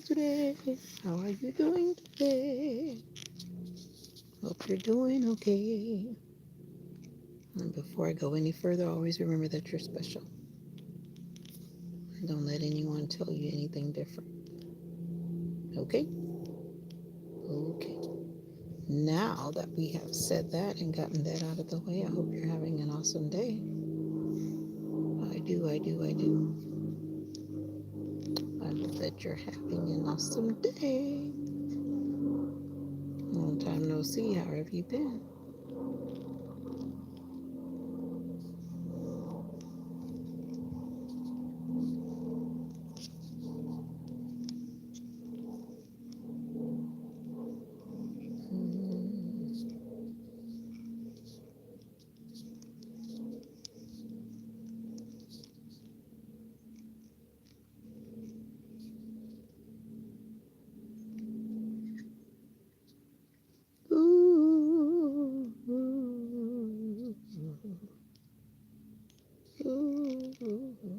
today? How are you doing today? Hope you're doing okay. And before I go any further, always remember that you're special. Don't let anyone tell you anything different. Okay? Okay. Now that we have said that and gotten that out of the way, I hope you're having an awesome day. I do, I do, I do. I hope that you're having an awesome day. Long time no see. How have you been? Mm. Ooh, ooh, ooh,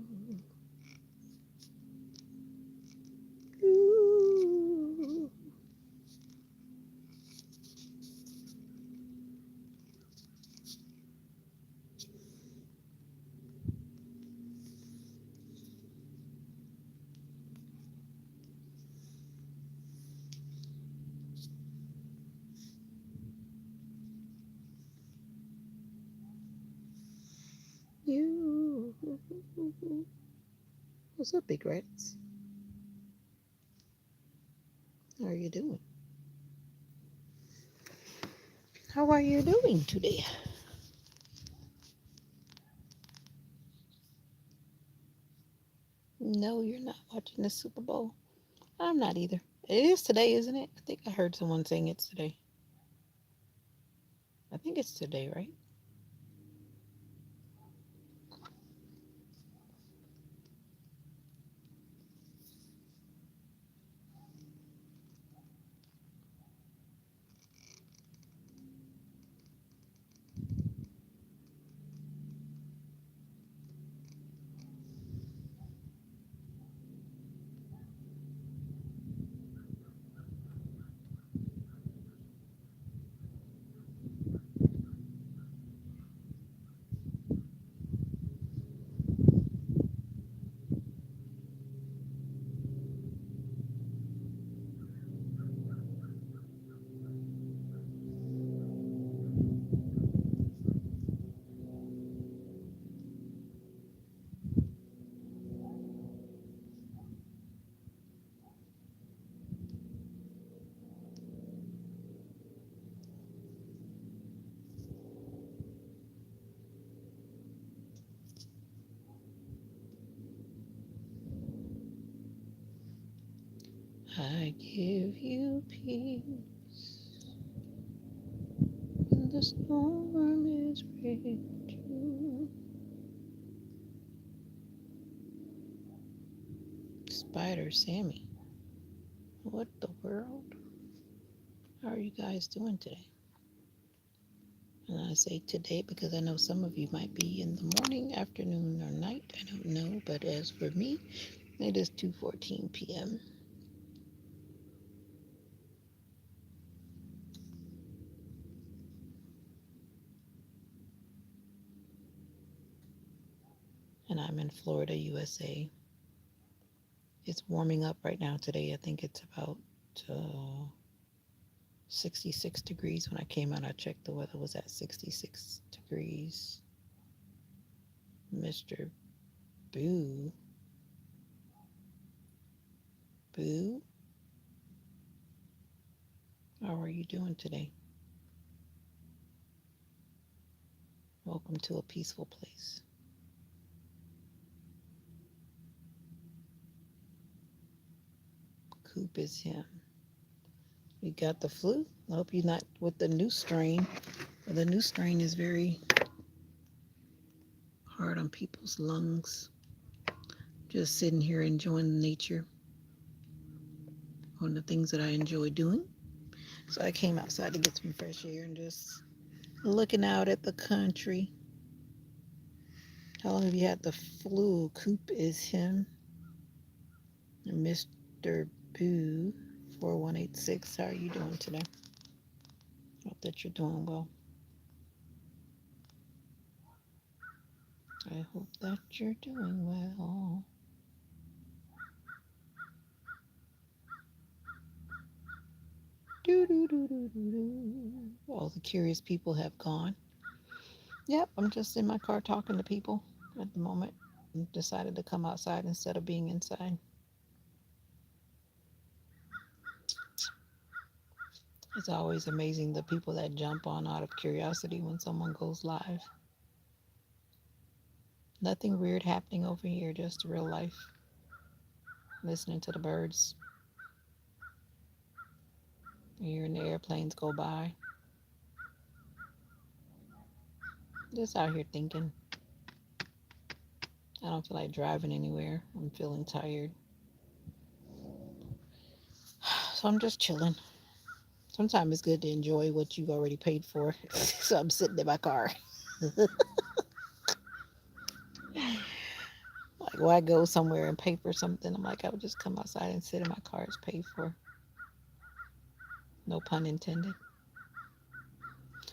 ooh. You. What's up, big rats? How are you doing? How are you doing today? No, you're not watching the Super Bowl. I'm not either. It is today, isn't it? I think I heard someone saying it's today. I think it's today, right? I give you peace when the storm is raging. Spider Sammy, what the world? How are you guys doing today? And I say today because I know some of you might be in the morning, afternoon, or night. I don't know, but as for me, it is 2:14 p.m. and I'm in Florida, USA. It's warming up right now today. I think it's about uh, 66 degrees. When I came out, I checked the weather was at 66 degrees. Mr. Boo, Boo, how are you doing today? Welcome to a peaceful place. Coop is him. You got the flu? I hope you're not with the new strain. The new strain is very hard on people's lungs. Just sitting here enjoying nature. One of the things that I enjoy doing. So I came outside to get some fresh air and just looking out at the country. How long have you had the flu? Coop is him. And Mr. Boo 4186. How are you doing today? Hope that you're doing well. I hope that you're doing well. Do, do, do, do, do, do. All the curious people have gone. Yep, I'm just in my car talking to people at the moment. I decided to come outside instead of being inside. It's always amazing the people that jump on out of curiosity when someone goes live. Nothing weird happening over here, just real life. Listening to the birds, hearing the airplanes go by. Just out here thinking. I don't feel like driving anywhere. I'm feeling tired. So I'm just chilling. Sometimes it's good to enjoy what you've already paid for. So I'm sitting in my car. Like, why go somewhere and pay for something? I'm like, I would just come outside and sit in my car. It's paid for. No pun intended.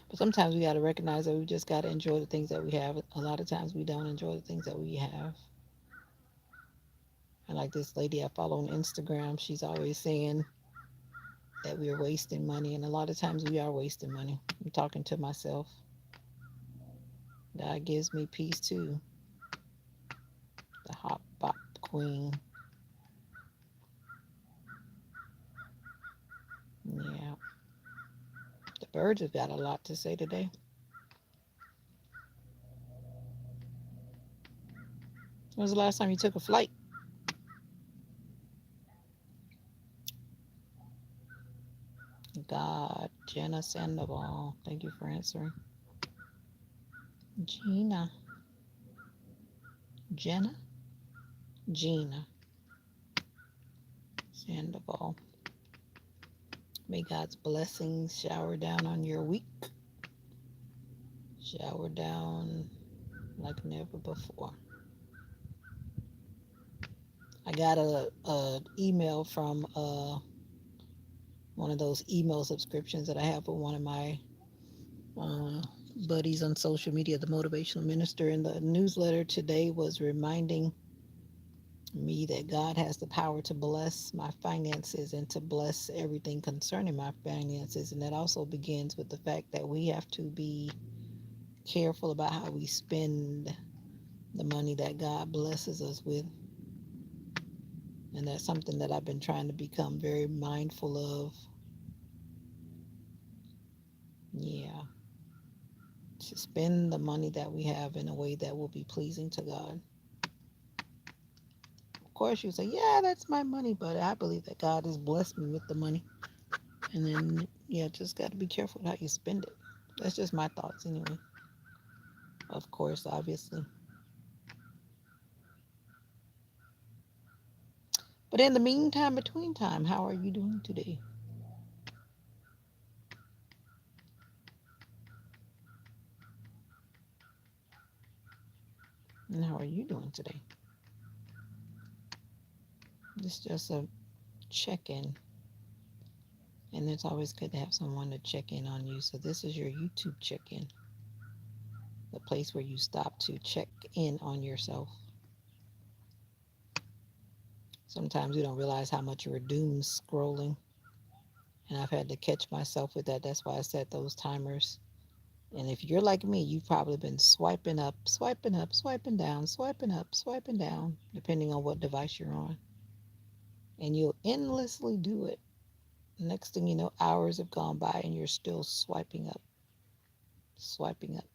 But sometimes we got to recognize that we just got to enjoy the things that we have. A lot of times we don't enjoy the things that we have. And like this lady I follow on Instagram, she's always saying that we're wasting money. And a lot of times we are wasting money. I'm talking to myself. God gives me peace too. The hot bop queen. Yeah. The birds have got a lot to say today. When was the last time you took a flight? God, Jenna Sandoval. Thank you for answering. Gina. Jenna? Gina Sandoval. May God's blessings shower down on your week. Shower down like never before. I got a email from one of those email subscriptions that I have with one of my uh, buddies on social media, the motivational minister. And the newsletter today was reminding me that God has the power to bless my finances and to bless everything concerning my finances. And that also begins with the fact that we have to be careful about how we spend the money that God blesses us with. And that's something that I've been trying to become very mindful of. Yeah. To spend the money that we have in a way that will be pleasing to God. Of course, you say, yeah, that's my money, but I believe that God has blessed me with the money. And then, yeah, just got to be careful with how you spend it. That's just my thoughts, anyway. Of course, obviously. But in the meantime, between time, how are you doing today? And how are you doing today? It's just a check in. And it's always good to have someone to check in on you. So, this is your YouTube check in, the place where you stop to check in on yourself. Sometimes we don't realize how much we're doom scrolling. And I've had to catch myself with that. That's why I set those timers. And if you're like me, you've probably been swiping up, swiping up, swiping down, swiping up, swiping down, depending on what device you're on. And you'll endlessly do it. Next thing you know, hours have gone by and you're still swiping up, swiping up.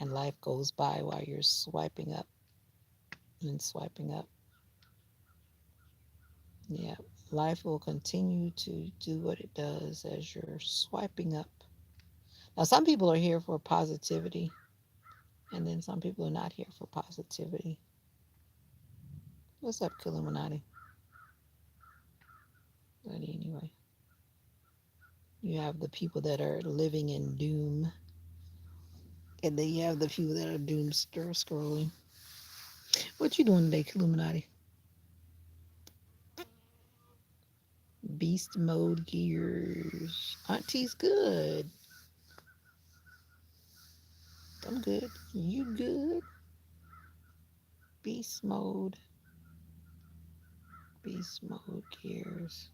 And life goes by while you're swiping up and swiping up. Yeah, life will continue to do what it does as you're swiping up. Now, some people are here for positivity, and then some people are not here for positivity. What's up, Killuminati? But anyway, you have the people that are living in doom, and then you have the people that are doom scrolling. What you doing today, Illuminati? Beast mode gears. Auntie's good. I'm good. You good? Beast mode. Beast mode gears.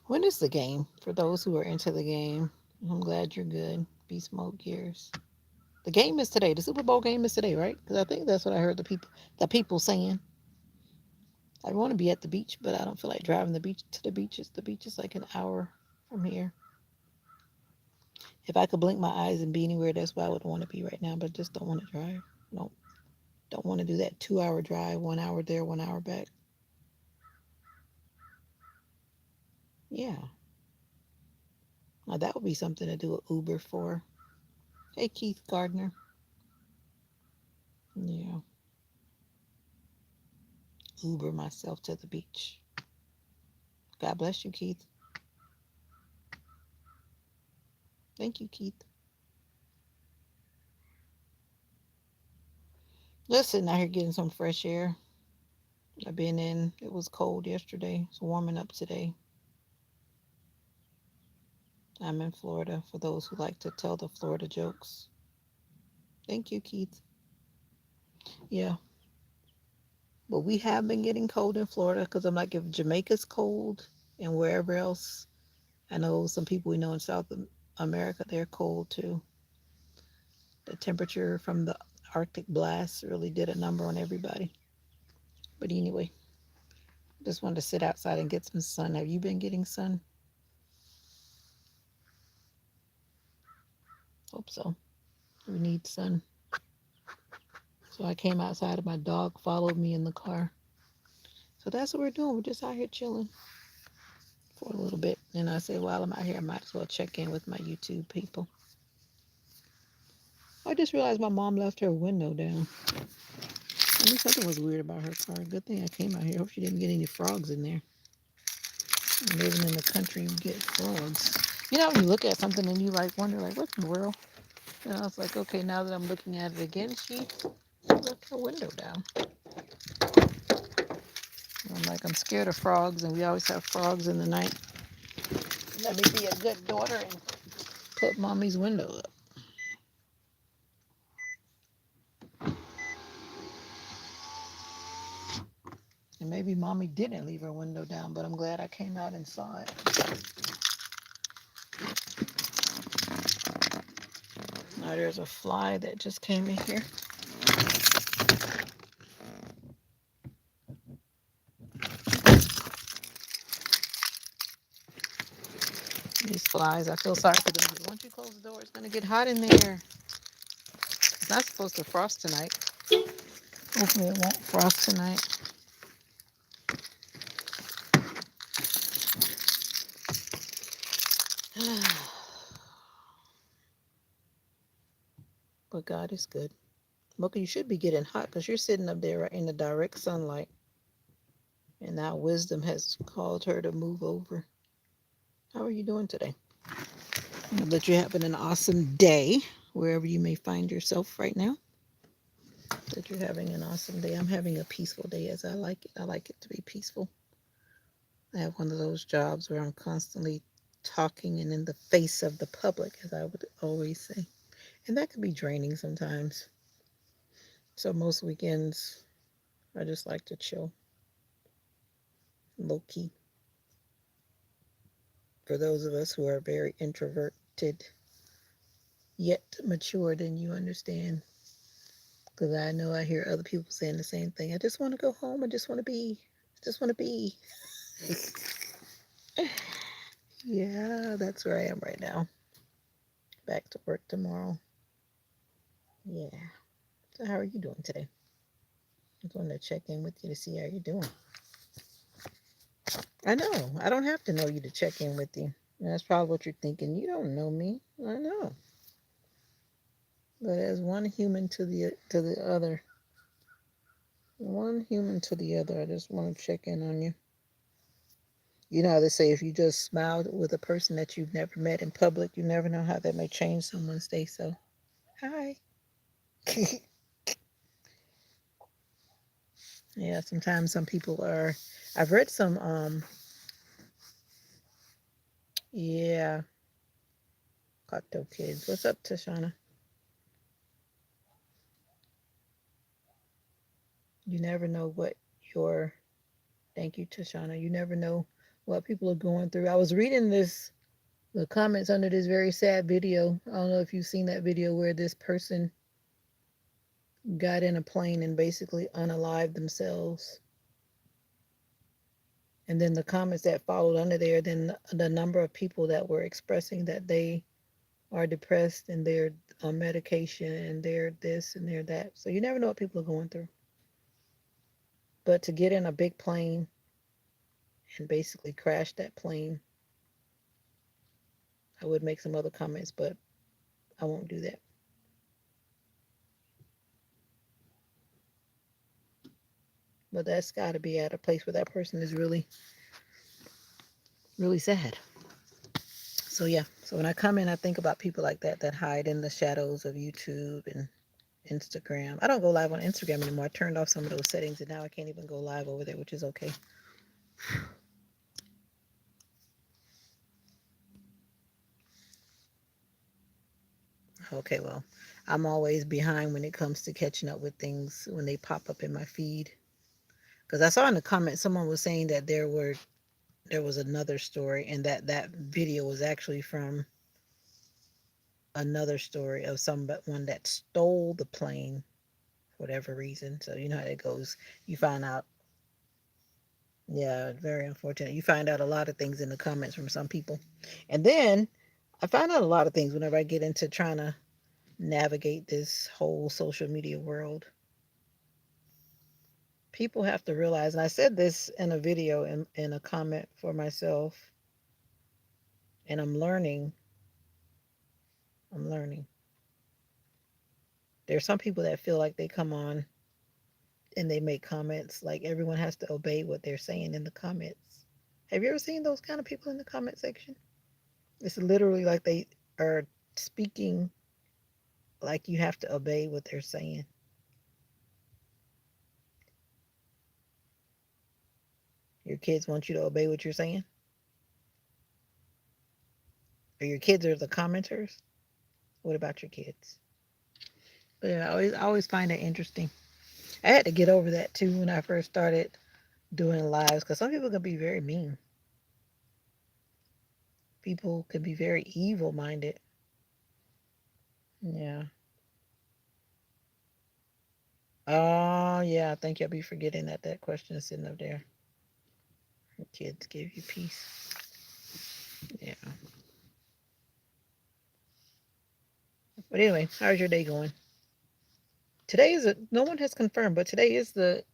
When is the game? For those who are into the game, I'm glad you're good. Beast mode gears. The game is today. The Super Bowl game is today, right? Because I think that's what I heard the people saying. I want to be at the beach, but I don't feel like driving the beach to the beaches. The beach is like an hour from here. If I could blink my eyes and be anywhere, that's where I would want to be right now. But I just don't want to drive. No, don't want to do that 2 hour drive, 1 hour there, 1 hour back. Yeah, now that would be something to do with Uber for. Hey, Keith Gardner. Yeah, Uber myself to the beach. God bless you, Keith. Thank you, Keith. Just sitting out here getting some fresh air. I've been in. It was cold yesterday. It's warming up today. I'm in Florida for those who like to tell the Florida jokes. Thank you, Keith. Yeah, but we have been getting cold in Florida because I'm like, if Jamaica's cold and wherever else, I know some people we know in South America, they're cold too. The temperature from the Arctic blast really did a number on everybody. But anyway, just wanted to sit outside and get some sun. Have you been getting sun? Hope so. We need sun. So I came outside and my dog followed me in the car. So that's what we're doing. We're just out here chilling for a little bit. And I said, while I'm out here, I might as well check in with my YouTube people. I just realized my mom left her window down. I knew something was weird about her car. Good thing I came out here. Hope she didn't get any frogs in there. Living in the country, you get frogs. You know, when you look at something and you like wonder, like, what in the world? And I was like, okay, now that I'm looking at it again, she left her window down. And I'm like, I'm scared of frogs, and we always have frogs in the night. Let me be a good daughter and put mommy's window up. And maybe mommy didn't leave her window down, but I'm glad I came out and saw it. Now there's a fly that just came in here. These flies, I feel sorry for them. Once you close the door, it's gonna get hot in there. It's not supposed to frost tonight. Hopefully it won't frost tonight. But God is good. Mocha, you should be getting hot because you're sitting up there right in the direct sunlight. And now wisdom has called her to move over. How are you doing today? I hope that you're having an awesome day wherever you may find yourself right now. That you're having an awesome day. I'm having a peaceful day as I like it. I like it to be peaceful. I have one of those jobs where I'm constantly talking and in the face of the public, as I would always say. And that can be draining sometimes. So most weekends, I just like to chill, low key. For those of us who are very introverted, yet mature, then you understand. Because I know I hear other people saying the same thing. I just want to go home. I just want to be. I just want to be. Yeah, that's where I am right now. Back to work tomorrow. Yeah. So how are you doing today? I just wanted to check in with you to see how you're doing. I know. I don't have to know you to check in with you. And that's probably what you're thinking. You don't know me. I know. But as one human to the other, one human to the other, I just want to check in on you. You know how they say if you just smile with a person that you've never met in public, you never know how that may change someone's day. So Hi. Yeah, sometimes some people are. I've read some. Yeah, cocktail kids. What's up, Tashana? You never know what your. Thank you, Tashana. You never know what people are going through. I was reading the comments under this very sad video. I don't know if you've seen that video where this person got in a plane and basically unalived themselves. And then the comments that followed under there, then the number of people that were expressing that they are depressed and they're on medication and they're this and they're that. So you never know what people are going through. But to get in a big plane and basically crash that plane, I would make some other comments, but I won't do that. But that's got to be at a place where that person is really, really sad. So yeah. So when I come in, I think about people like that that hide in the shadows of YouTube and Instagram. I don't go live on Instagram anymore. I turned off some of those settings and now I can't even go live over there, which is okay. Okay, well, I'm always behind when it comes to catching up with things when they pop up in my feed. Because I saw in the comments someone was saying that there was another story and that video was actually from another story of someone that stole the plane for whatever reason. So you know how it goes. You find out, yeah, very unfortunate. You find out a lot of things in the comments from some people. And then I find out a lot of things whenever I get into trying to navigate this whole social media world. People have to realize, and I said this in a video in a comment for myself, and I'm learning. There's some people that feel like they come on and they make comments like everyone has to obey what they're saying in the comments. Have you ever seen those kind of people in the comment section? It's literally like they are speaking like you have to obey what they're saying. Your kids want you to obey what you're saying, or your kids are the commenters. What about your kids? But yeah, I always find that interesting. I had to get over that too when I first started doing lives because some people can be very mean. People can be very evil minded. Yeah. Oh, yeah. I think you'll be forgetting that that question is sitting up there. Kids give you peace. Yeah. But anyway, how's your day going? Today is no one has confirmed, but today is the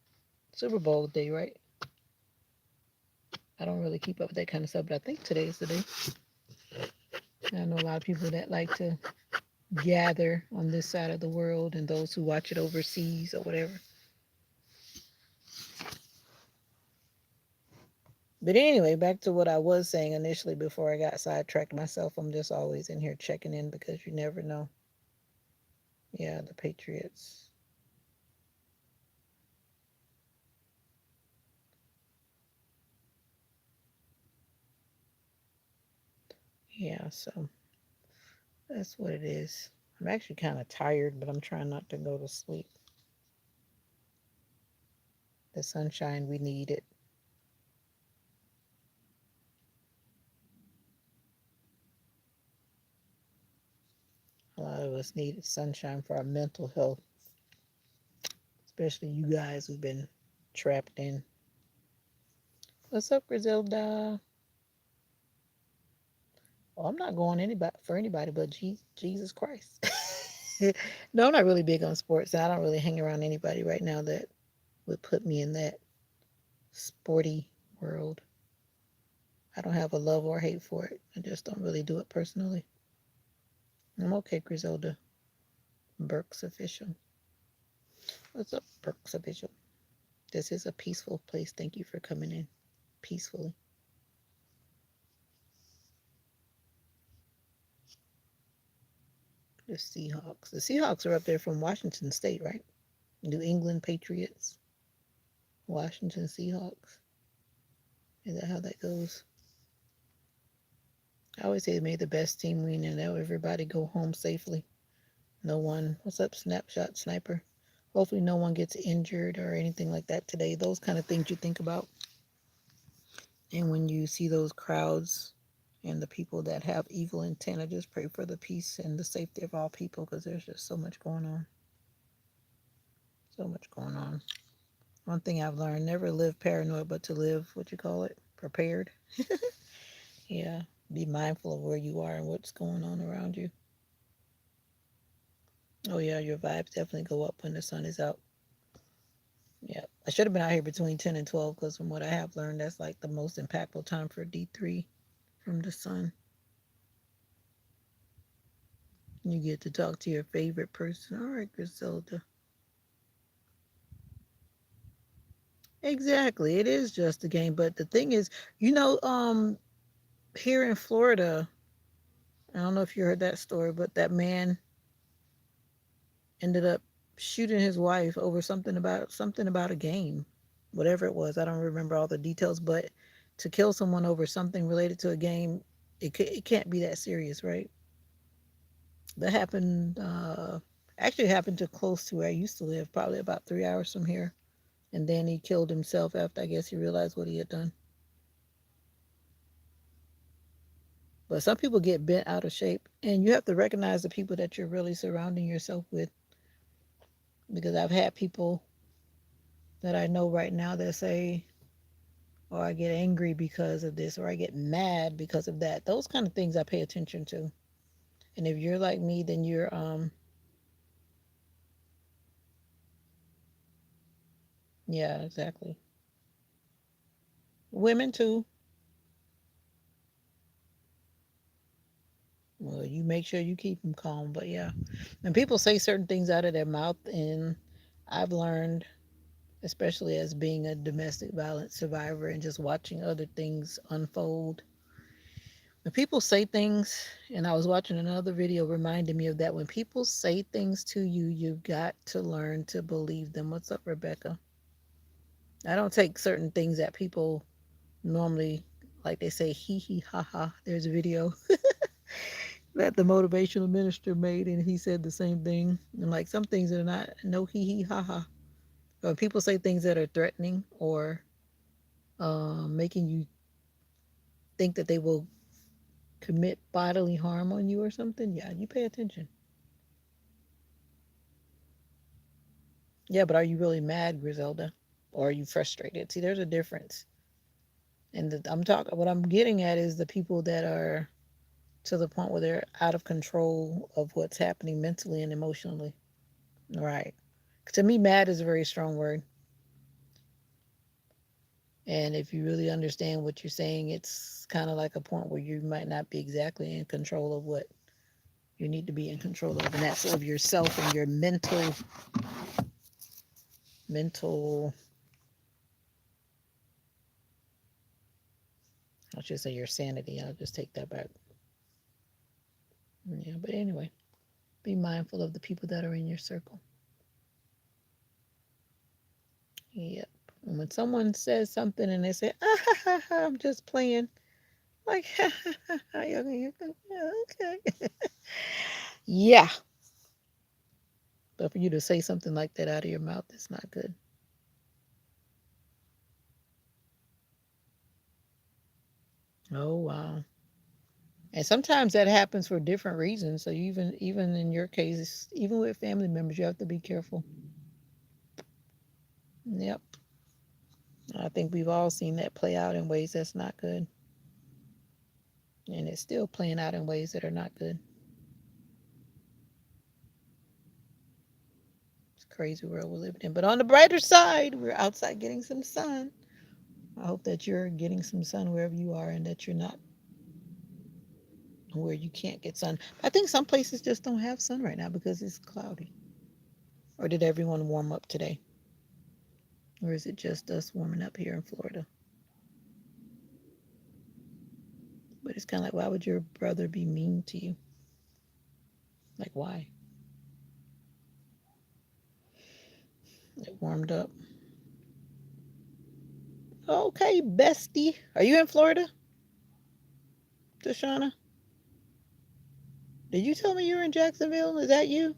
Super Bowl day, right? I don't really keep up with that kind of stuff, but I think today is the day. I know a lot of people that like to gather on this side of the world and those who watch it overseas or whatever. But anyway, back to what I was saying initially before I got sidetracked myself. I'm just always in here checking in because you never know. Yeah, the Patriots. Yeah, so that's what it is. I'm actually kind of tired, but I'm trying not to go to sleep. The sunshine, we need it. A lot of us need sunshine for our mental health, especially you guys who've been trapped in. What's up, Griselda? Well, I'm not going anybody for anybody but Jesus Christ. No, I'm not really big on sports. I don't really hang around anybody right now that would put me in that sporty world. I don't have a love or hate for it. I just don't really do it personally. I'm okay, Griselda. Burks official. What's up, Burks official? This is a peaceful place. Thank you for coming in peacefully. The Seahawks. The Seahawks are up there from Washington State, right? New England Patriots, Washington Seahawks. Is that how that goes? I always say may the best team win and let everybody go home safely. No one, what's up, Snapshot Sniper? Hopefully, no one gets injured or anything like that today. Those kind of things you think about. And when you see those crowds and the people that have evil intent, I just pray for the peace and the safety of all people because there's just so much going on. So much going on. One thing I've learned never live paranoid, but to live, what you call it, prepared. Yeah. Be mindful of where you are and what's going on around you. Oh, yeah. Your vibes definitely go up when the sun is out. Yeah. I should have been out here between 10 and 12 because from what I have learned, that's like the most impactful time for D3 from the sun. You get to talk to your favorite person. All right, Griselda. Exactly. It is just a game. But the thing is, you know, here in Florida, I don't know if you heard that story, but that man ended up shooting his wife over something about a game, whatever it was. I don't remember all the details, but to kill someone over something related to a game, it can't be that serious, right? That happened. Actually, happened to close to where I used to live, probably about 3 hours from here. And then he killed himself after I guess he realized what he had done. But some people get bent out of shape, and you have to recognize the people that you're really surrounding yourself with. Because I've had people that I know right now that say, or I get angry because of this, or I get mad because of that. Those kind of things I pay attention to. And if you're like me, then you're yeah, exactly. Women too. Well, you make sure you keep them calm, but yeah. And people say certain things out of their mouth, and I've learned, especially as being a domestic violence survivor and just watching other things unfold. When people say things, and I was watching another video reminding me of that, when people say things to you, you've got to learn to believe them. What's up, Rebecca? I don't take certain things that people normally, like they say, hee hee ha ha. There's a video that the motivational minister made, and he said the same thing. And like some things are not no hee hee ha ha. But people say things that are threatening or making you think that they will commit bodily harm on you or something, yeah, you pay attention. Yeah, but are you really mad, Griselda? Or are you frustrated? See, there's a difference. And I'm talking, what I'm getting at is the people that are to the point where they're out of control of what's happening mentally and emotionally. Right. To me, mad is a very strong word. And if you really understand what you're saying, it's kind of like a point where you might not be exactly in control of what you need to be in control of, and that's of yourself and your mental, I should say your sanity. I'll just take that back. Yeah, but anyway, be mindful of the people that are in your circle. Yep. And when someone says something and they say, ah, ha, ha, ha, I'm just playing, like, ha, ha, ha, ha, yeah, okay. Yeah. But for you to say something like that out of your mouth, it's not good. Oh, wow. And sometimes that happens for different reasons. So even in your case, even with family members, you have to be careful. Yep. I think we've all seen that play out in ways that's not good. And it's still playing out in ways that are not good. It's a crazy world we're living in. But on the brighter side, we're outside getting some sun. I hope that you're getting some sun wherever you are and that you're not where you can't get sun. I think some places just don't have sun right now because it's cloudy. Or did everyone warm up today? Or is it just us warming up here in Florida? But it's kind of like, why would your brother be mean to you? Like why? It warmed up. Okay, bestie. Are you in Florida, Deshauna? Did you tell me you were in Jacksonville? Is that you?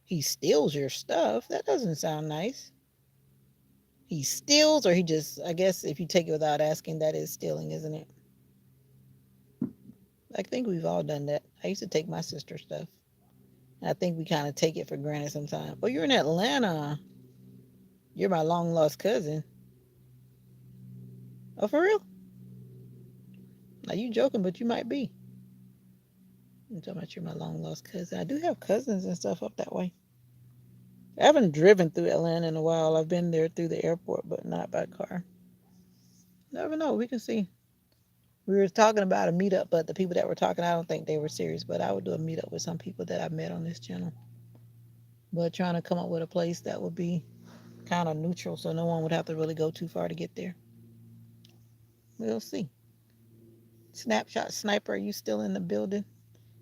He steals your stuff. That doesn't sound nice. He steals, or he just, I guess if you take it without asking, that is stealing, isn't it? I think we've all done that. I used to take my sister's stuff. And I think we kind of take it for granted sometimes. Oh, you're in Atlanta. You're my long lost cousin. Oh, for real? Now you joking, but you might be. I'm talking about you're my long lost cousin. I do have cousins and stuff up that way. I haven't driven through Atlanta in a while. I've been there through the airport, but not by car. Never know. We can see. We were talking about a meetup, but the people that were talking, I don't think they were serious. But I would do a meetup with some people that I've met on this channel. But trying to come up with a place that would be kind of neutral so no one would have to really go too far to get there. We'll see. Snapshot Sniper, are you still in the building?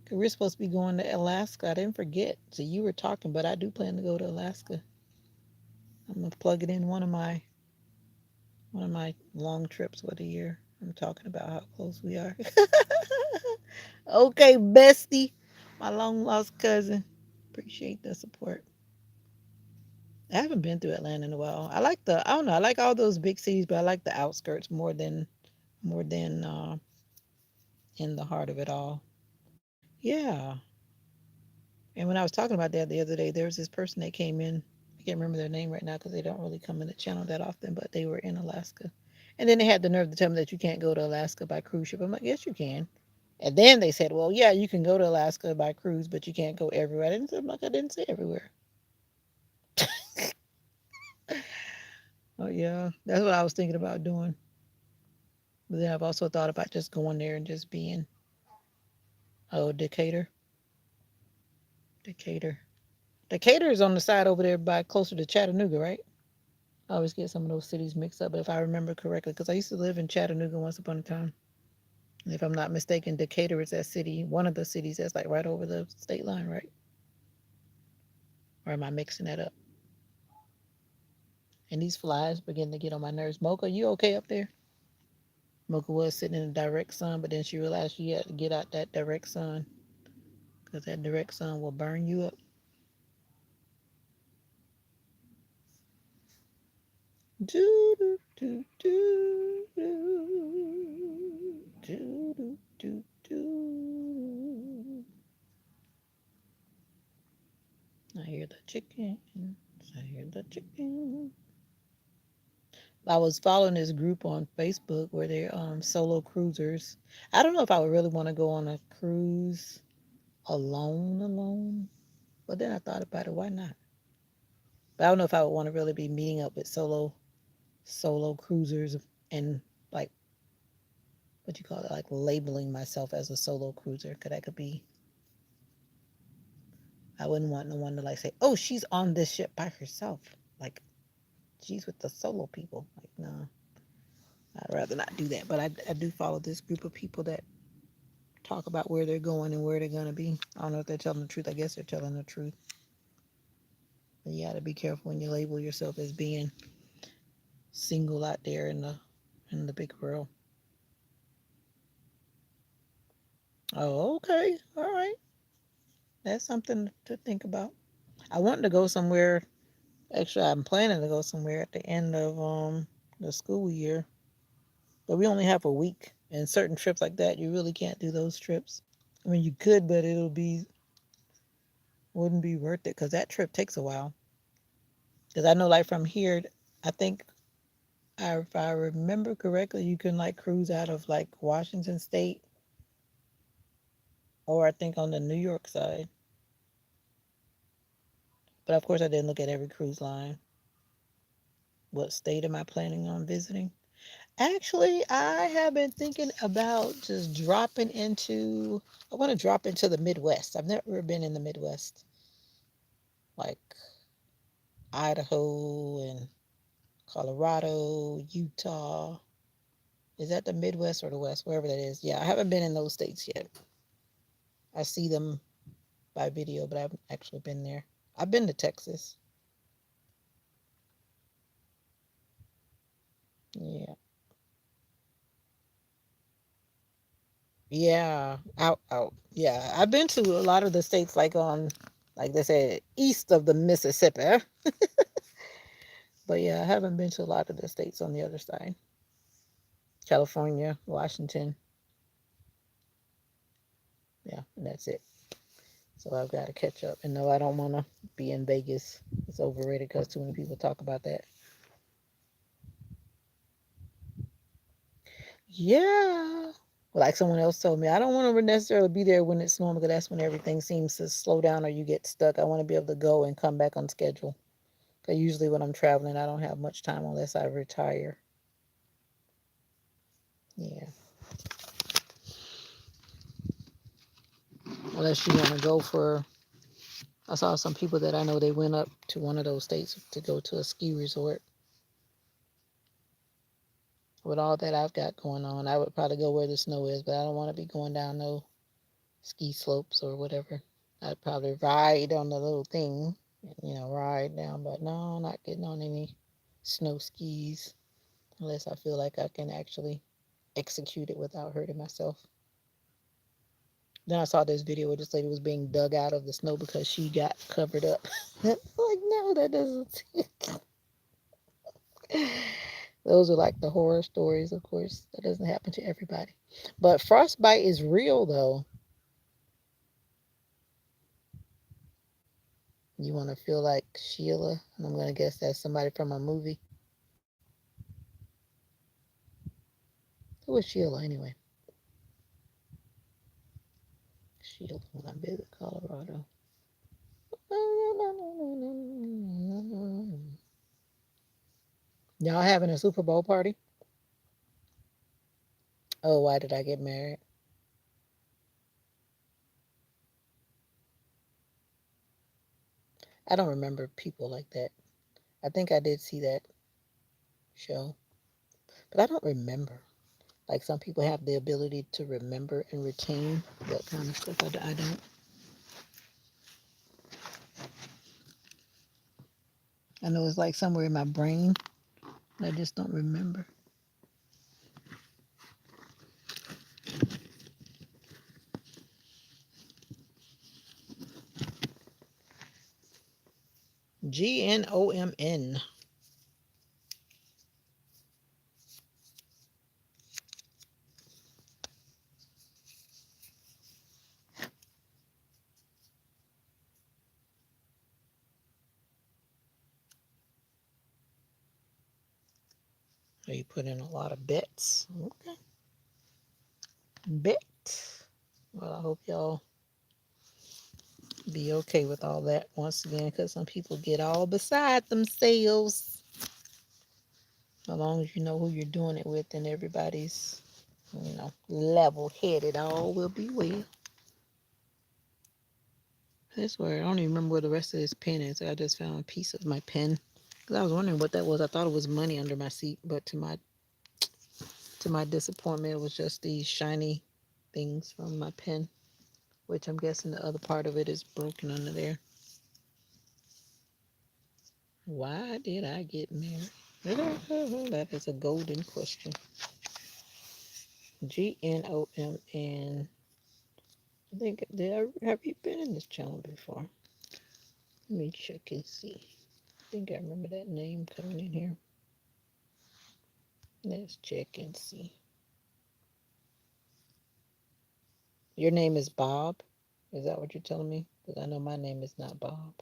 'Cause we're supposed to be going to Alaska. I didn't forget. So you were talking, but I do plan to go to Alaska. I'm gonna plug it in one of my long trips for the year. I'm talking about how close we are. Okay, bestie, my long lost cousin. Appreciate the support. I haven't been through Atlanta in a while. I don't know, I like all those big cities, but I like the outskirts more than in the heart of it all. Yeah. And when I was talking about that the other day, there was this person that came in. I can't remember their name right now because they don't really come in the channel that often, but they were in Alaska. And then they had the nerve to tell me that you can't go to Alaska by cruise ship. I'm like, yes, you can. And then they said, well, yeah, you can go to Alaska by cruise, but you can't go everywhere. I didn't say everywhere. Oh, yeah. That's what I was thinking about doing. But then I've also thought about just going there and just being, Decatur. Decatur. Decatur is on the side over there by closer to Chattanooga, right? I always get some of those cities mixed up, but if I remember correctly, because I used to live in Chattanooga once upon a time. And if I'm not mistaken, Decatur is that city, one of the cities that's like right over the state line, right? Or am I mixing that up? And these flies begin to get on my nerves. Mocha, you okay up there? Mocha was sitting in the direct sun, but then she realized she had to get out that direct sun because that direct sun will burn you up. Do, do, do, do, do, do, do, do, do. I hear the chicken. I hear the chicken. I was following this group on Facebook where they're solo cruisers. I don't know if I would really want to go on a cruise alone. But then I thought about it, why not? But I don't know if I would want to really be meeting up with solo cruisers and like what you call it, like labeling myself as a solo cruiser. Cause that could be I wouldn't want no one to like say, oh, she's on this ship by herself. Like she's with the solo people. Like, no, I'd rather not do that. But I do follow this group of people that talk about where they're going and where they're gonna be. I don't know if they're telling the truth. I guess they're telling the truth. But you gotta be careful when you label yourself as being single out there in the big world. Oh, okay. All right. That's something to think about. I want to go somewhere. Actually, I'm planning to go somewhere at the end of the school year. But we only have a week. And certain trips like that, you really can't do those trips. I mean, you could, but wouldn't be worth it because that trip takes a while. Because I know, like from here, I think if I remember correctly, you can like cruise out of like Washington State, or I think on the New York side. But of course, I didn't look at every cruise line. What state am I planning on visiting? Actually, I have been thinking about just dropping into. I want to drop into the Midwest. I've never been in the Midwest, like Idaho and Colorado, Utah. Is that the Midwest or the West? Wherever that is. Yeah, I haven't been in those states yet. I see them by video, but I haven't actually been there. I've been to Texas. Yeah. Yeah. Out, out. Yeah. I've been to a lot of the states like on, like they said, east of the Mississippi. But yeah, I haven't been to a lot of the states on the other side. California, Washington. Yeah, and that's it. So I've got to catch up. And no, I don't want to be in Vegas. It's overrated because too many people talk about that. Yeah. Like someone else told me, I don't want to necessarily be there when it's snowing because that's when everything seems to slow down or you get stuck. I want to be able to go and come back on schedule. Because usually when I'm traveling, I don't have much time unless I retire. Yeah. Unless you want to go for, I saw some people that I know they went up to one of those states to go to a ski resort. With all that I've got going on, I would probably go where the snow is, but I don't want to be going down no ski slopes or whatever. I'd probably ride on the little thing, ride down, but no, not getting on any snow skis unless I feel like I can actually execute it without hurting myself. Then I saw this video where this lady was being dug out of the snow because she got covered up. Like, no, that doesn't. Those are like the horror stories, of course. That doesn't happen to everybody. But frostbite is real, though. You want to feel like Sheila, and I'm going to guess that's somebody from a movie. Who was Sheila, anyway? Sheila when I visit Colorado. Y'all having a Super Bowl party? Oh, why did I get married? I don't remember people like that. I think I did see that show, but I don't remember. Like some people have the ability to remember and retain that kind of stuff. I don't. I know it's like somewhere in my brain. I just don't remember. Gnomn. So you put in a lot of bets. Okay. Bet. Well, I hope y'all be okay with all that once again, because some people get all beside themselves. As long as you know who you're doing it with and everybody's, level headed, all will be well. That's where I don't even remember where the rest of this pen is. I just found a piece of my pen because I was wondering what that was. I thought it was money under my seat, but to my disappointment, it was just these shiny things from my pen, which I'm guessing the other part of it is broken under there. Why did I get married? That is a golden question. Gnomn. I think have you been in this channel before? Let me check and see. I think I remember that name coming in here. Let's check and see. Your name is Bob? Is that what you're telling me? Because I know my name is not Bob.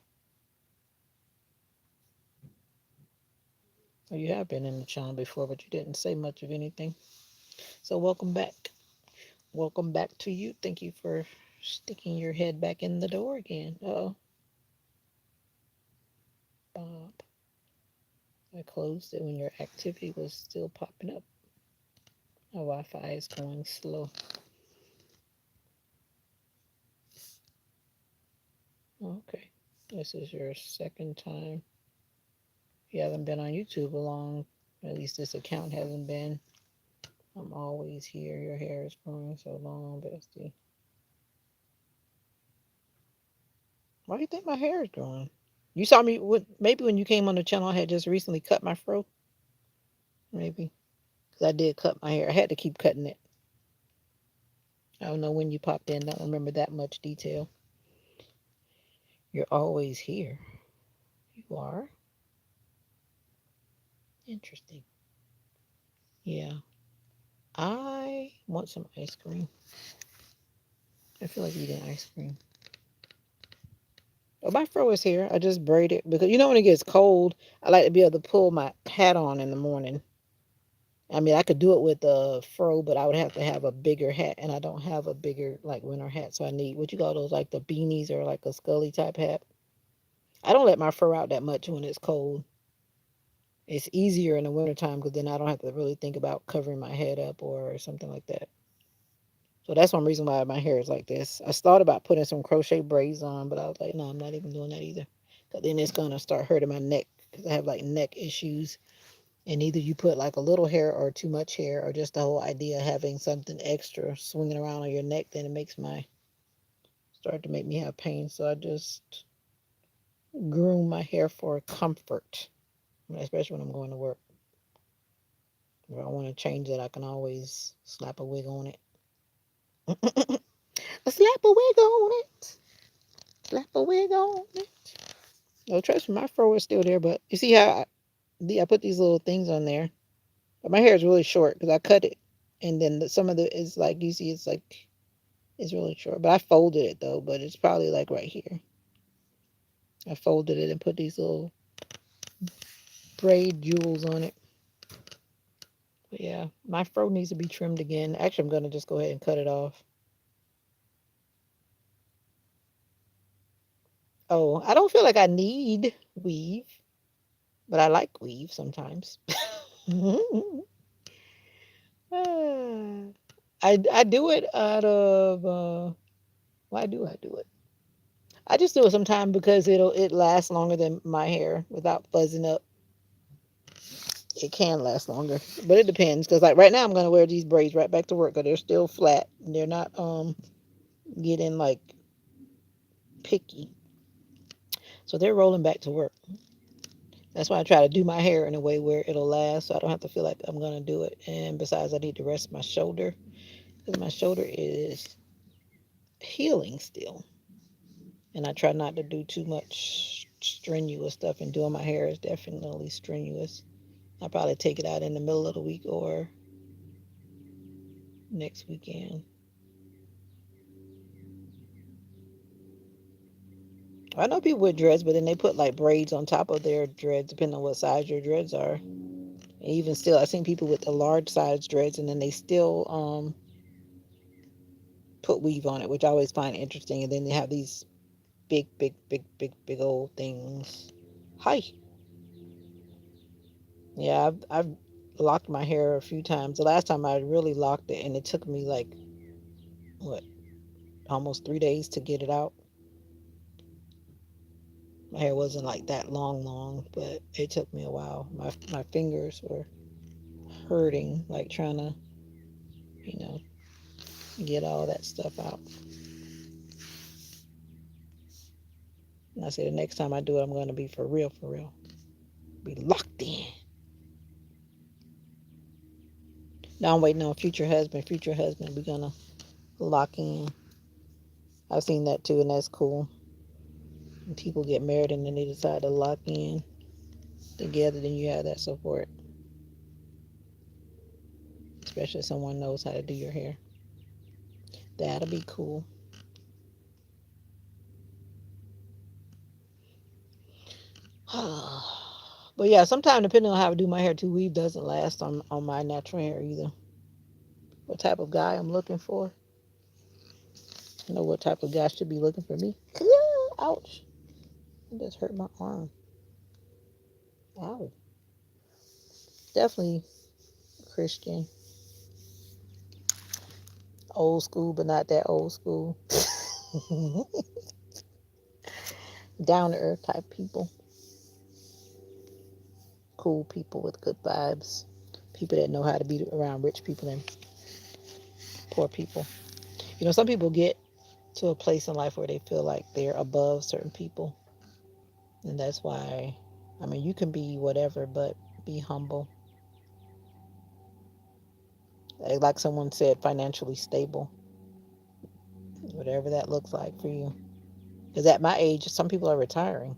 Well, you have been in the channel before, but you didn't say much of anything. So welcome back. Welcome back to you. Thank you for sticking your head back in the door again. Oh, Bob. I closed it when your activity was still popping up. My Wi-Fi is going slow. Okay. This is your second time. You haven't been on YouTube a long, at least this account hasn't been. I'm always here. Your hair is growing so long, bestie. Why do you think my hair is growing? You saw me with maybe when you came on the channel. I had just recently cut my fro. Maybe because I did cut my hair. I had to keep cutting it. I don't know when you popped in. Don't remember that much detail. You're always here. You are interesting. Yeah. I want some ice cream. I feel like eating ice cream. Oh, my fro is here. I just braid it because when it gets cold, I like to be able to pull my hat on in the morning. I mean, I could do it with a fro, but I would have to have a bigger hat, and I don't have a bigger like winter hat, so I need what you call those like the beanies or like a scully type hat. I don't let my fur out that much when it's cold. It's easier in the wintertime because then I don't have to really think about covering my head up or something like that. So that's one reason why my hair is like this. I thought about putting some crochet braids on, but I was like, no, I'm not even doing that either. Because then it's going to start hurting my neck because I have like neck issues. And either you put like a little hair or too much hair, or just the whole idea of having something extra swinging around on your neck, then it makes my start to make me have pain. So I just groom my hair for comfort, especially when I'm going to work. If I want to change it, I can always slap a wig on it. Slap a wig on it. Slap a wig on it. No, trust me, my fro is still there, but you see how I put these little things on there. But my hair is really short because I cut it, and then some of the is like you see, it's like it's really short. But I folded it though, but it's probably like right here. I folded it and put these little braid jewels on it. But yeah, my fro needs to be trimmed again. Actually, I'm gonna just go ahead and cut it off. Oh, I don't feel like I need weave, but I like weave sometimes. Ah, I do it out of why do I do it? I just do it sometimes because it lasts longer than my hair without fuzzing up. It can last longer, but it depends. Because like right now, I'm gonna wear these braids right back to work because they're still flat. And they're not getting like picky, so they're rolling back to work. That's why I try to do my hair in a way where it'll last, so I don't have to feel like I'm gonna do it. And besides, I need to rest my shoulder because my shoulder is healing still, and I try not to do too much strenuous stuff. And doing my hair is definitely strenuous. I'll probably take it out in the middle of the week or next weekend. I know people with dreads, but then they put like braids on top of their dreads, depending on what size your dreads are. And even still, I've seen people with the large size dreads, and then they still put weave on it, which I always find interesting. And then they have these big, big, big, big, big old things. Hi. Yeah, I've locked my hair a few times. The last time I really locked it, and it took me like what, almost 3 days to get it out. My hair wasn't like that long, long, but it took me a while. My fingers were hurting, like trying to, you know, get all that stuff out. And I say the next time I do it, I'm going to be for real, for real. Be locked in. Now I'm waiting on future husband. Future husband, we're going to lock in. I've seen that too, and that's cool. When people get married and then they decide to lock in together, then you have that support. Especially if someone knows how to do your hair. That'll be cool. But yeah, sometimes depending on how I do my hair too, weave doesn't last on my natural hair either. What type of guy I'm looking for? I know what type of guy should be looking for me. Ouch. It just hurt my arm. Ow. Definitely Christian. Old school, but not that old school. Down to earth type people. Cool people with good vibes. People that know how to be around rich people and poor people. Some people get to a place in life where they feel like they're above certain people. And that's why, you can be whatever, but be humble. Like someone said, financially stable, whatever that looks like for you. Because at my age, some people are retiring.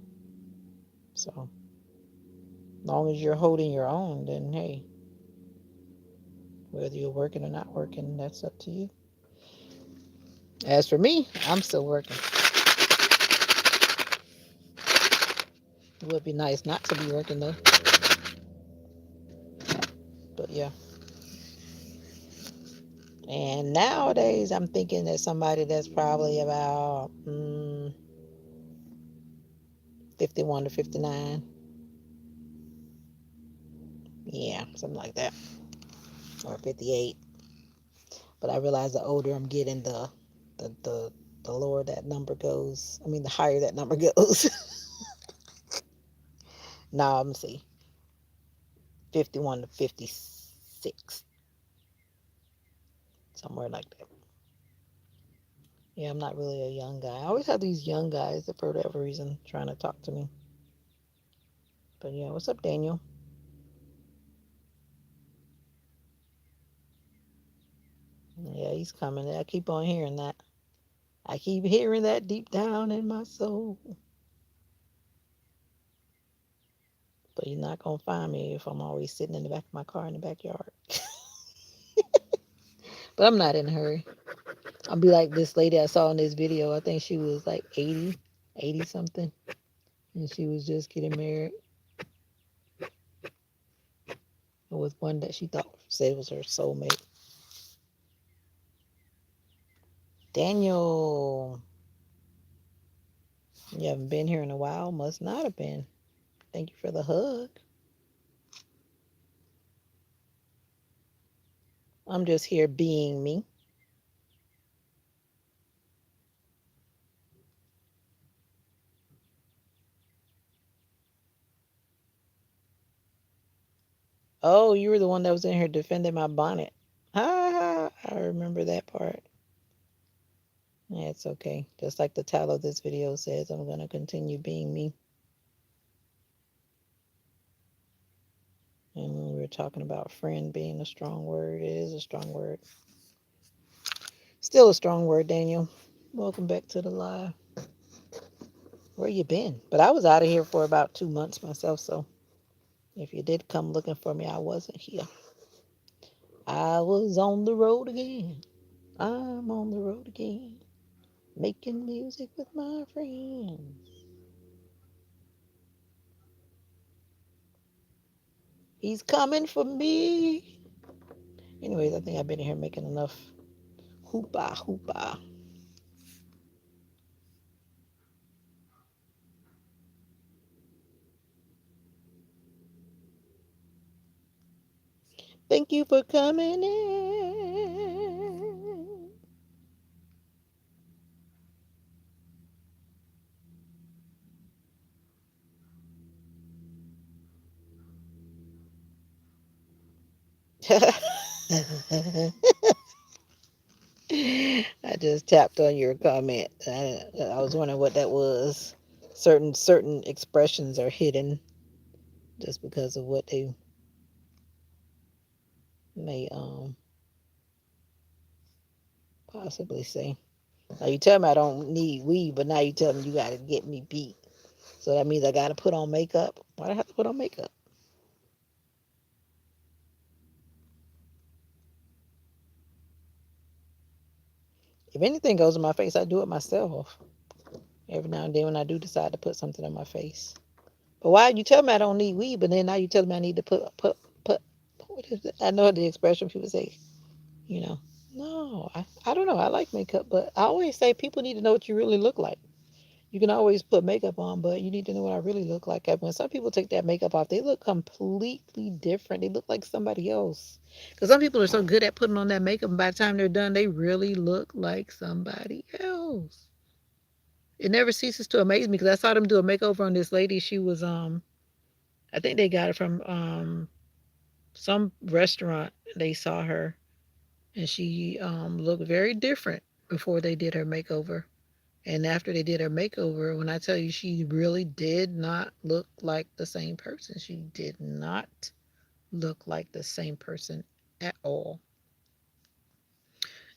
So, as long as you're holding your own, then hey, whether you're working or not working, that's up to you. As for me, I'm still working. It would be nice not to be working though. But yeah. And nowadays, I'm thinking that somebody that's probably about 51 to 59. Yeah, something like that. Or 58. But I realize the older I'm getting, the, the, the lower that number goes. The higher that number goes. Now I'm see 51 to 56, somewhere like that. Yeah, I'm not really a young guy. I always have these young guys that for whatever reason trying to talk to me. But yeah, what's up, Daniel? Yeah, he's coming. I keep on hearing that. I keep hearing that deep down in my soul. But you're not gonna find me if I'm always sitting in the back of my car in the backyard. But I'm not in a hurry. I'll be like this lady I saw in this video. I think she was like 80, 80 something. And she was just getting married with one that she thought said was her soulmate. Daniel, you haven't been here in a while. Must not have been. Thank you for the hug. I'm just here being me. Oh, you were the one that was in here defending my bonnet. Ah, I remember that part. Yeah, it's okay. Just like the title of this video says, I'm going to continue being me. And when we were talking about friend being a strong word, it is a strong word. Still a strong word, Daniel. Welcome back to the live. Where you been? But I was out of here for about 2 months myself, so if you did come looking for me, I wasn't here. I was on the road again. I'm on the road again, making music with my friends. He's coming for me. Anyways, I think I've been in here making enough hoopa hoopa. Thank you for coming in. I just tapped on your comment. I was wondering what that was. Certain expressions are hidden just because of what they may possibly say. Now you tell me I don't need weed, but now you tell me you got to get me beat. So that means I got to put on makeup. Why do I have to put on makeup? If anything goes in my face, I do it myself. Every now and then when I do decide to put something on my face. But why you tell me I don't need weed, but then now you tell me I need to put what is it? I know the expression people say, you know. No, I don't know. I like makeup, but I always say people need to know what you really look like. You can always put makeup on, but you need to know what I really look like. When some people take that makeup off, they look completely different. They look like somebody else. Because some people are so good at putting on that makeup, and by the time they're done, they really look like somebody else. It never ceases to amaze me because I saw them do a makeover on this lady. She was I think they got it from some restaurant they saw her and she looked very different before they did her makeover. And after they did her makeover, when I tell you she really did not look like the same person, she did not look like the same person at all.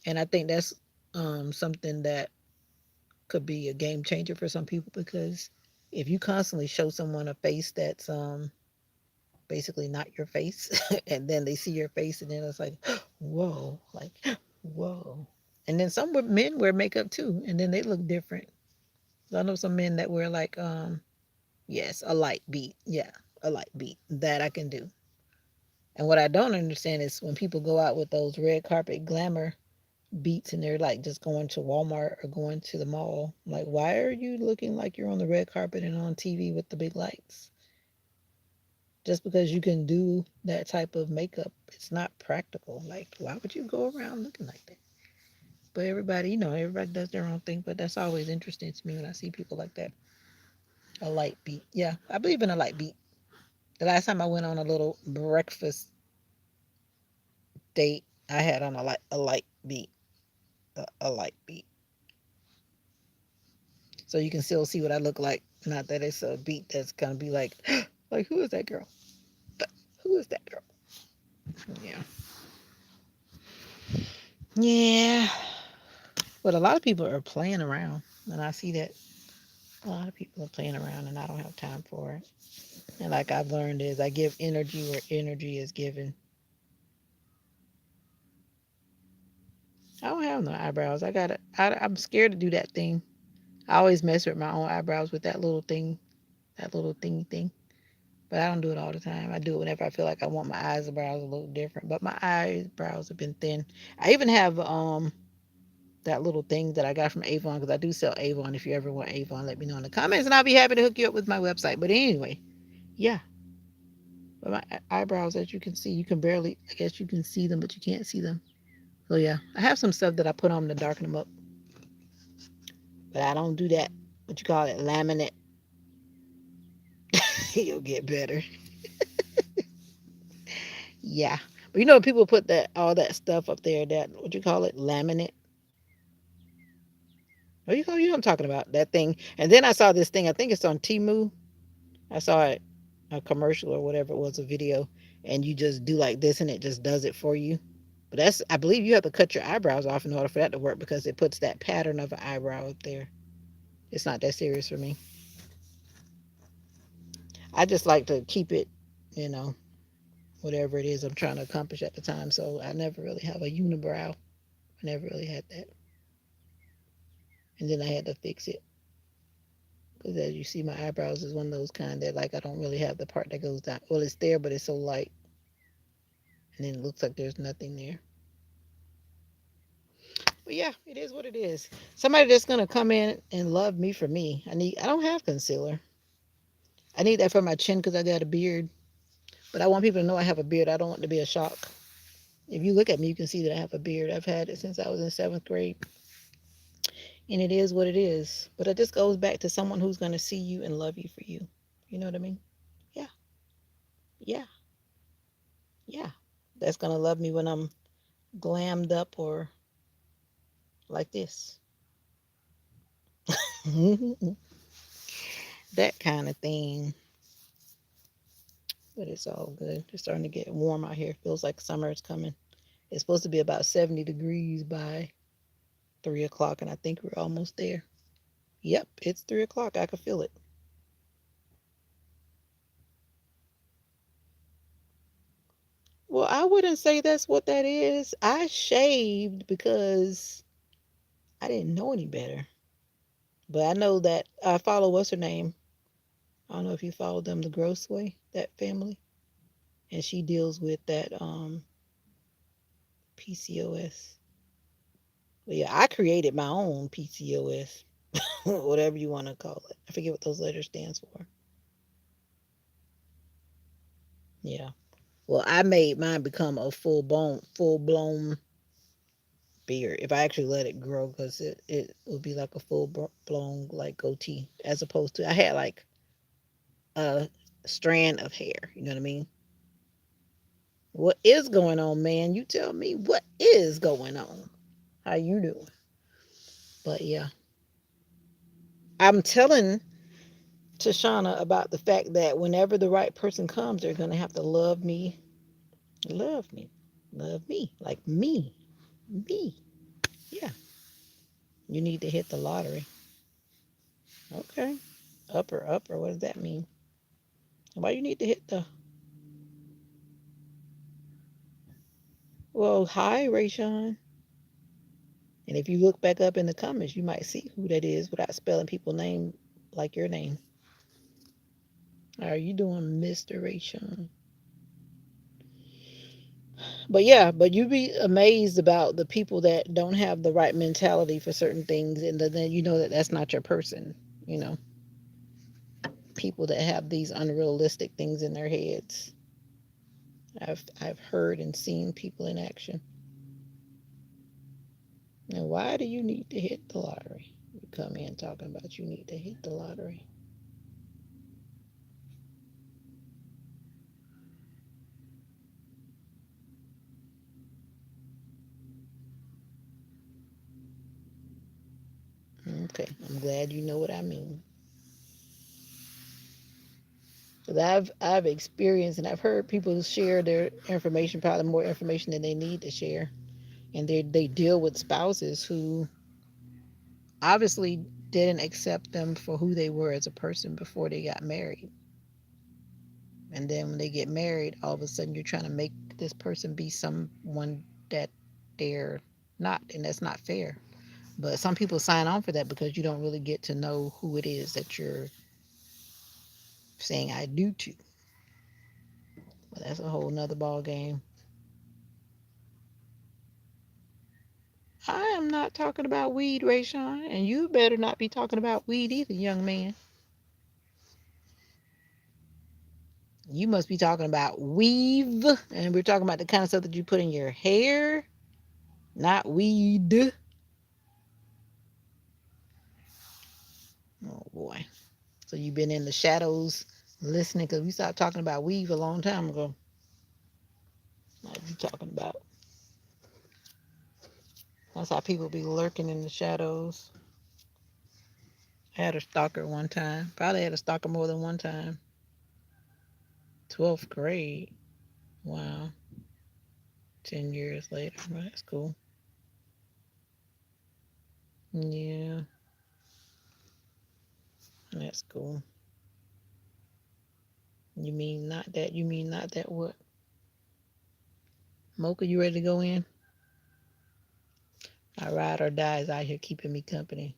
And I think that's something that could be a game changer for some people because if you constantly show someone a face that's basically not your face, and then they see your face, and then it's like, whoa, like, whoa. And then some men wear makeup too, and then they look different. I know some men that wear like, yes, a light beat. Yeah, a light beat. That I can do. And what I don't understand is when people go out with those red carpet glamour beats and they're like just going to Walmart or going to the mall. Like, why are you looking like you're on the red carpet and on TV with the big lights? Just because you can do that type of makeup, it's not practical. Like, why would you go around looking like that? But everybody, everybody does their own thing. But that's always interesting to me when I see people like that. A light beat. Yeah, I believe in a light beat. The last time I went on a little breakfast date, I had on a light beat, a light beat, so you can still see what I look like. Not that it's a beat that's gonna be like, like who is that girl? Who is that girl? Yeah, yeah. But a lot of people are playing around, and I see that a lot of people are playing around, and I don't have time for it. And like I've learned is I give energy where energy is given. I don't have no eyebrows. I got I'm scared to do that thing. I always mess with my own eyebrows with that little thing, that little thingy thing. But I don't do it all the time. I do it whenever I feel like I want my eyebrows a little different. But my eyebrows have been thin. I even have that little thing that I got from Avon because I do sell Avon. If you ever want Avon, let me know in the comments and I'll be happy to hook you up with my website. But anyway, yeah. But my eyebrows, as you can see, you can barely, I guess you can see them, but you can't see them. So yeah, I have some stuff that I put on to darken them up, but I don't do that. What you call it, laminate. You'll get better. Yeah, but people put that all that stuff up there. That what you call it, laminate. What you know what I'm talking about? That thing. And then I saw this thing. I think it's on Timu. I saw it, a commercial or whatever it was, a video, and you just do like this, and it just does it for you. But that's, I believe, you have to cut your eyebrows off in order for that to work because it puts that pattern of an eyebrow up there. It's not that serious for me. I just like to keep it, you know, whatever it is I'm trying to accomplish at the time. So I never really have a unibrow. I never really had that. And then I had to fix it. Because as you see, my eyebrows is one of those kind that, like, I don't really have the part that goes down. Well, it's there, but it's so light. And then it looks like there's nothing there. But yeah, it is what it is. Somebody that's going to come in and love me for me. I don't have concealer. I need that for my chin because I got a beard. But I want people to know I have a beard. I don't want it to be a shock. If you look at me, you can see that I have a beard. I've had it since I was in seventh grade. And it is what it is. But it just goes back to someone who's going to see you and love you for you. You know what I mean? Yeah, yeah, yeah. That's going to love me when I'm glammed up or like this. That kind of thing. But it's all good. It's starting to get warm out here. Feels like summer is coming. It's supposed to be about 70 degrees by 3 o'clock, and I think we're almost there. Yep, it's 3 o'clock. I can feel it. Well, I wouldn't say that's what that is. I shaved because I didn't know any better. But I know that I follow what's her name. I don't know if you follow them, the Gross Way, that family, and she deals with that PCOS. But yeah, I created my own PCOS, whatever you want to call it. I forget what those letters stands for. Yeah. Well, I made mine become a full blown beard if I actually let it grow, because it would be like a full blown like goatee, as opposed to I had like a strand of hair. You know what I mean? What is going on, man? You tell me what is going on. How you doing? But yeah, I'm telling Tashana about the fact that whenever the right person comes, they're gonna have to love me, love me, like me. Yeah, you need to hit the lottery. Okay, upper. What does that mean? Why you need to hit the? Well, hi, Rayshawn. And if you look back up in the comments, you might see who that is without spelling people's name like your name. How are you doing, Mr. Rayshawn? But yeah, but you'd be amazed about the people that don't have the right mentality for certain things, and then you know that that's not your person. You know, people that have these unrealistic things in their heads. I've heard and seen people in action. And why do you need to hit the lottery? You come in talking about you need to hit the lottery. Okay, I'm glad you know what I mean. Because I've experienced and I've heard people share their information, probably more information than they need to share, and they deal with spouses who obviously didn't accept them for who they were as a person before they got married. And then when they get married, all of a sudden you're trying to make this person be someone that they're not, and that's not fair. But some people sign on for that because you don't really get to know who it is that you're saying I do to. But that's a whole nother ball game. I am not talking about weed, Rayshawn, and you better not be talking about weed either, young man. You must be talking about weave, and we're talking about the kind of stuff that you put in your hair, not weed. Oh boy. So you've been in the shadows listening because we stopped talking about weave a long time ago. What are you talking about? That's how people be lurking in the shadows. I had a stalker one time. Probably had a stalker more than one time. 12th grade. Wow. 10 years later. Well, that's cool. Yeah, that's cool. You mean not that what? Mocha, you ready to go in? My ride or die is out here keeping me company.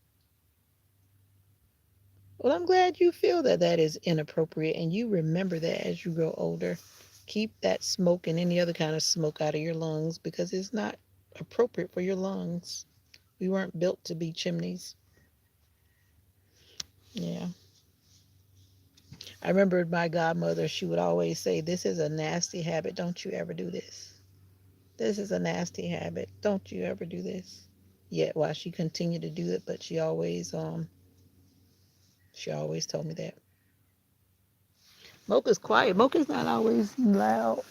Well, I'm glad you feel that that is inappropriate and you remember that as you grow older. Keep that smoke and any other kind of smoke out of your lungs because it's not appropriate for your lungs. We weren't built to be chimneys. Yeah. I remember my godmother, she would always say, "This is a nasty habit. Don't you ever do this. This is a nasty habit. Don't you ever do this." Yet while she continued to do it, but she always told me that. Mocha's quiet. Mocha's not always loud.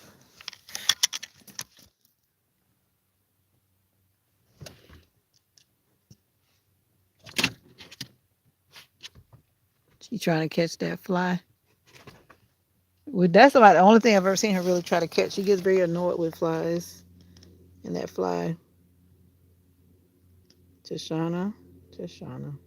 She trying to catch that fly. Well, that's about the only thing I've ever seen her really try to catch. She gets very annoyed with flies. And that fly, Tashana, Tashana.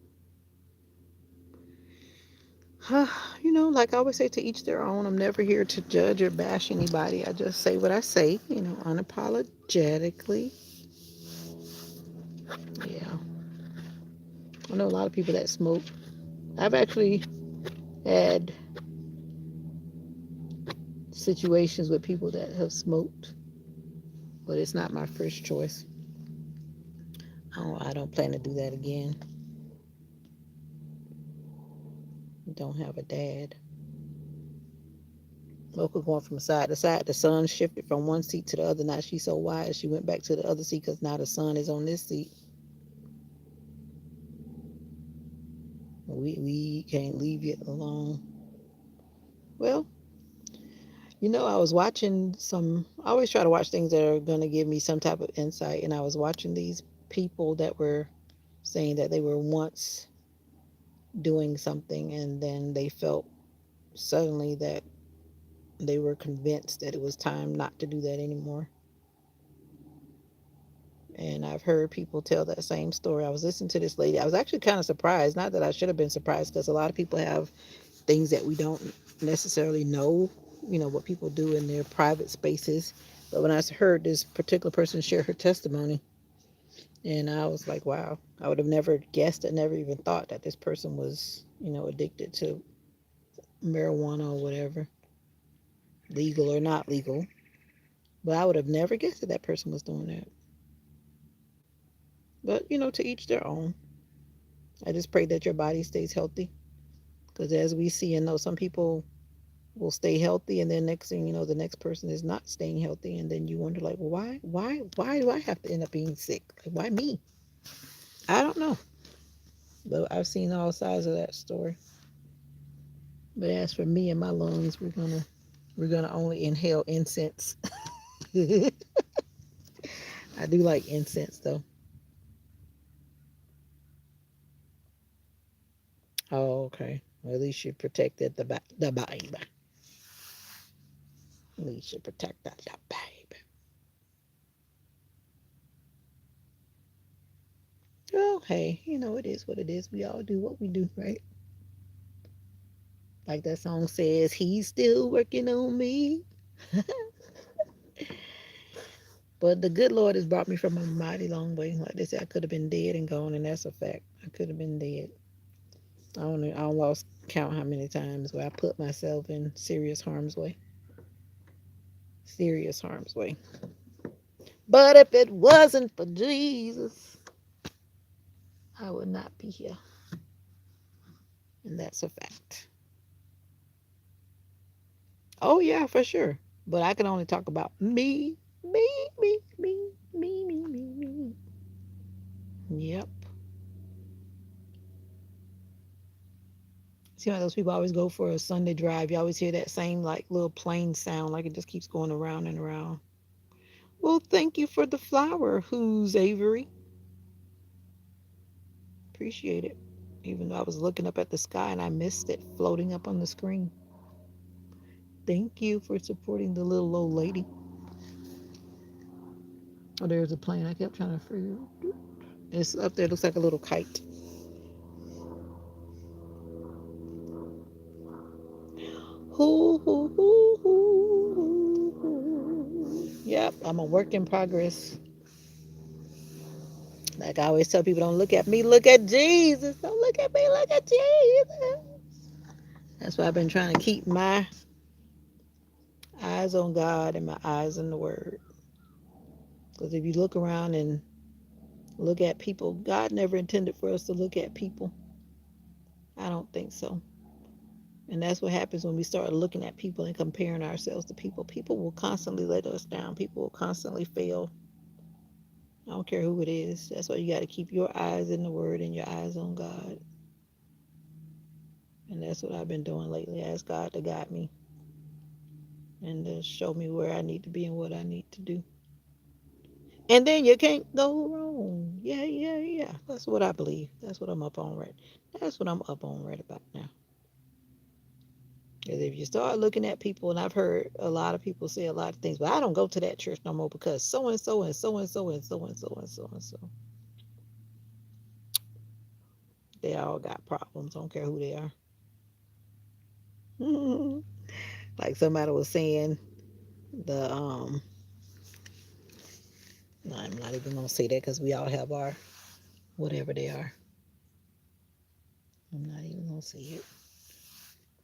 Like I always say, to each their own. I'm never here to judge or bash anybody. I just say what I say, unapologetically. Yeah. I know a lot of people that smoke. I've actually had situations with people that have smoked, but it's not my first choice. I don't plan to do that again. Don't have a dad. Mocha going from side to side. The son shifted from one seat to the other. Now she's so wise, she went back to the other seat because now the son is on this seat. We can't leave it alone. Well, I was watching some. I always try to watch things that are going to give me some type of insight, and I was watching these people that were saying that they were once doing something, and then they felt suddenly that they were convinced that it was time not to do that anymore. And I've heard people tell that same story. I was listening to this lady. I was actually kind of surprised. Not that I should have been surprised, because a lot of people have things that we don't necessarily know, what people do in their private spaces. But when I heard this particular person share her testimony, and I was like, wow, I would have never guessed and never even thought that this person was, addicted to marijuana or whatever, legal or not legal. But I would have never guessed that that person was doing that. But, to each their own. I just pray that your body stays healthy. Because as we see and know, some people will stay healthy, and then next thing you know, the next person is not staying healthy, and then you wonder, like, well, why do I have to end up being sick? Like, why me? I don't know. But I've seen all sides of that story. But as for me and my lungs, we're gonna only inhale incense. I do like incense though. Oh, okay. Well, at least you protected the baby. At least you protected your baby. Oh, hey, it is what it is. We all do what we do, right? Like that song says, he's still working on me. But the good Lord has brought me from a mighty long way. Like they said, I could have been dead and gone, and that's a fact. I could have been dead. I don't lost count how many times where I put myself in serious harm's way. Serious harm's way. But if it wasn't for Jesus, I would not be here. And that's a fact. Oh, yeah, for sure. But I can only talk about me, me, me, me, me, me, me, me. Yep. See how those people always go for a Sunday drive. You always hear that same like little plane sound, like it just keeps going around and around. Well, thank you for the flower, who's Avery. Appreciate it. Even though I was looking up at the sky and I missed it floating up on the screen. Thank you for supporting the little old lady. Oh, there's a plane. I kept trying to figure it. It's up there. It looks like a little kite. Hoo, hoo, hoo, hoo, hoo. Yep, I'm a work in progress. Like I always tell people, don't look at me, look at Jesus. Don't look at me, look at Jesus. That's why I've been trying to keep my eyes on God and my eyes on the Word. Because if you look around and look at people, God never intended for us to look at people. I don't think so. And that's what happens when we start looking at people and comparing ourselves to people. People will constantly let us down. People will constantly fail. I don't care who it is. That's why you got to keep your eyes in the Word and your eyes on God. And that's what I've been doing lately. Ask God to guide me and to show me where I need to be and what I need to do. And then you can't go wrong. Yeah, yeah, yeah. That's what I believe. That's what I'm up on right. That's what I'm up on right about now. Because if you start looking at people, and I've heard a lot of people say a lot of things, but I don't go to that church no more because so and so and so and so and so and so and so and so. They all got problems. I don't care who they are. Like somebody was saying, the no, I'm not even gonna say that because we all have our whatever they are. I'm not even gonna say it.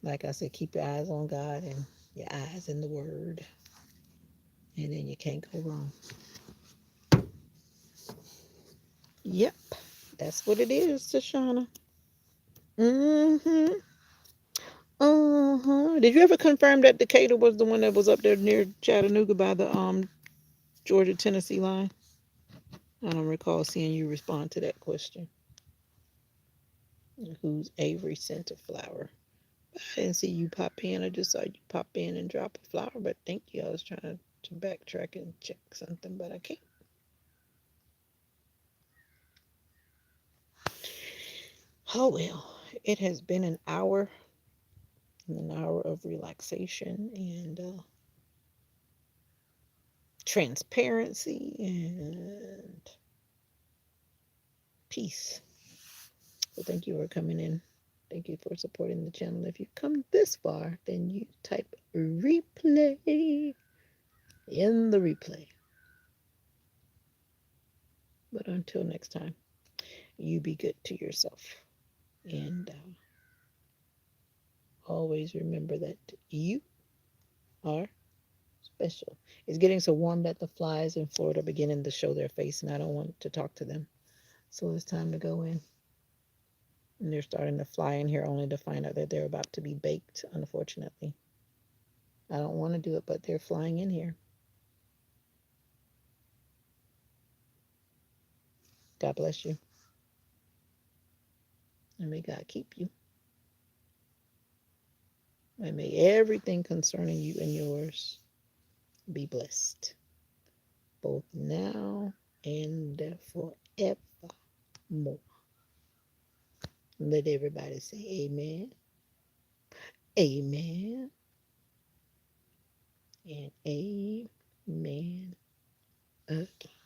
Like I said, keep your eyes on God and your eyes in the Word, and then you can't go wrong. Yep, that's what it is, Tashana. Mm-hmm. Uh-huh. Did you ever confirm that Decatur was the one that was up there near Chattanooga by the Georgia Tennessee line? I don't recall seeing you respond to that question. Who's Avery Center Flower? I didn't see you pop in. I just saw you pop in and drop a flower, but thank you. I was trying to backtrack and check something, but I can't. Oh well, it has been an hour of relaxation and transparency and peace. So thank you for coming in. Thank you for supporting the channel. If you've come this far, then you type replay in the replay. But until next time, you be good to yourself. And always remember that you are special. It's getting so warm that the flies in Florida are beginning to show their face, and I don't want to talk to them. So it's time to go in. And they're starting to fly in here only to find out that they're about to be baked, unfortunately. I don't want to do it, but they're flying in here. God bless you. And may God keep you. And may everything concerning you and yours be blessed, both now and forevermore. Let everybody say amen, amen, and amen again.